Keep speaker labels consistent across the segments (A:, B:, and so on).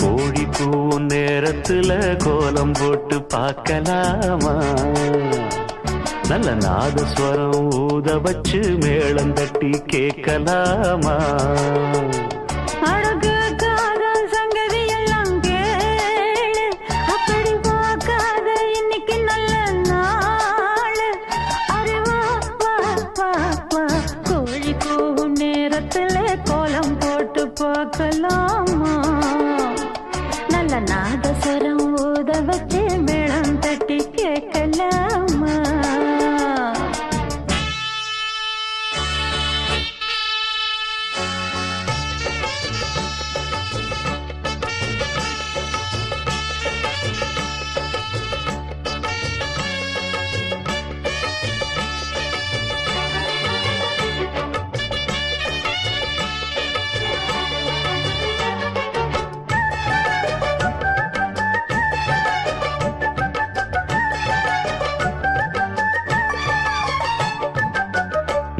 A: கோழி கூவும் நேரத்துல கோலம் போட்டு பார்க்கலாமா? நல்ல நாதஸ்வரம் ஊத வச்சு மேளம் தட்டி கேட்கலாமா?
B: அழகு காதல் சங்கதி எல்லாம் கேளு, அப்படி பார்க்காத இன்னைக்கு நல்ல நாள். அறிவா வா வா வா, கோழி கூவும் நேரத்துல கோலம் போட்டு பார்க்கலாமா? நல்ல நாதஸ்வரம் ஊத வச்சு மேளம் தட்டி கேட்கலாமா?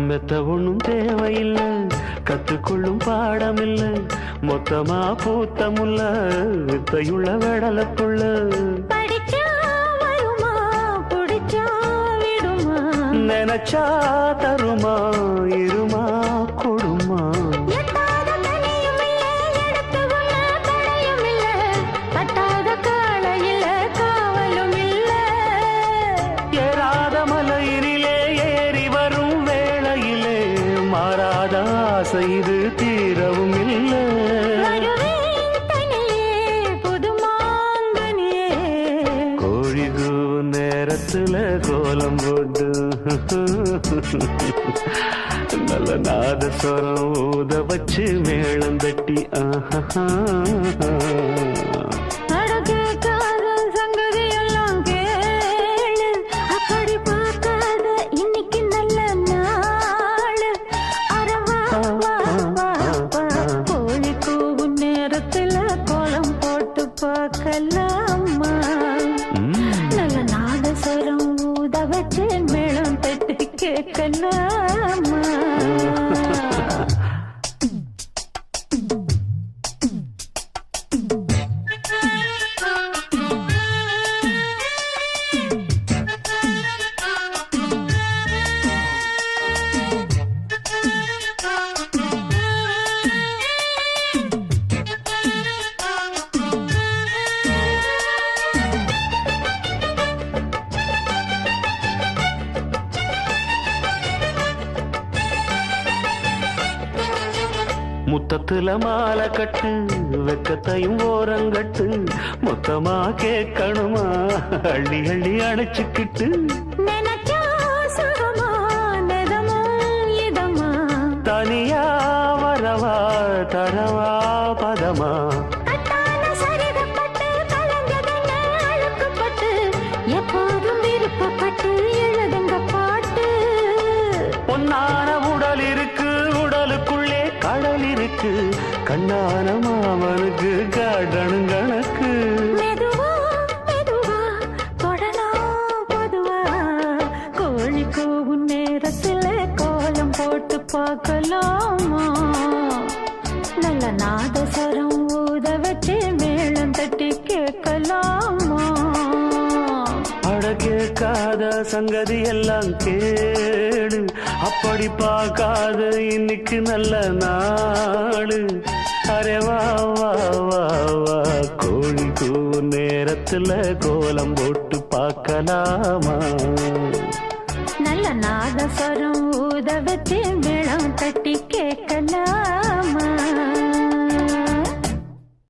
A: மெத்த ஒண்ணும் தேவையில்லை, கத்துக்கொள்ளும் பாடமில்லை, மொத்தமா பூத்த முல்ல வித்தையுள்ள வெடலப்புள்ள.
B: படிச்சா வருமா, புடிச்சா விடுமா,
A: நினைச்சா தருமா, இருமா கொடுமா.
B: எட்டாத தனியும் இல்லை, எடுத்து உள்ள தடையும் இல்லை, தட்டாத காளையில காவலும் இல்லை.
A: ஏறாத மலையினிலே ஏறி வரும் வேளையிலே மாறாத ஆசை இது தீரவும் இல்லை.
B: வருவேன் தனியே, புதுமாங்கனியே.
A: கோழி கூவும் நேரத்துல கோலம் போட்டு நல்ல நாதஸ்வரம் ஊத வச்சு மேளம் தட்டி
B: அழகு காதல் சங்கதி எல்லாம் கேளு, அப்படி பார்க்காத இன்னைக்கு நல்ல நாள். அரவா வா வா வா, கோழி கூவும் நேரத்துல கோலம் போட்டு பார்க்கலாமா? நல்ல நாதஸ்வரம் ஊத வச்சு மேளம் தட்டி கேட்கலாமா?
A: முத்தத்துல மாலை கட்டு, வெக்கத்தையும் ஓரங்கட்டு, மொத்தமா கேட்கணுமா அள்ளி அள்ளி அணைச்சுக்கிட்டு.
B: நினைச்சா சுகமா, நிதமா இதமா,
A: தனியா வரவா தரவா பதமா.
B: கட்டான சரிகப்பட்டு கலந்ததென்ன அழுக்குப்பட்டு, எப்போதும் விருப்பப்பட்டு எழுதுங்க பாட்டு.
A: பொன்னான உடல் இருக்கு, உடலுக்குள்ளே கடல் இருக்கு, கண்ணான மாமனுக்கு காட்டணும் கணக்கு.
B: மெதுவா மெதுவா தொடலாம் பொதுவா, கோழி கூவும் நேரத்துல கோலம் போட்டு பார்க்கலாமா? நல்ல நாதஸ்வரம் ஊத வச்சு மேளம் தட்டி கேட்கலாமா?
A: கேட்காத சங்கதி எல்லாம் கேடு, அப்படி பார்க்காத இன்னைக்கு நல்ல நாடு. அரே வா வா வா வா, கோழி கூவும் நேரத்துல கோலம் போட்டு பார்க்கலாமா?
B: நல்ல நாதஸ்வரம் ஊத வச்சு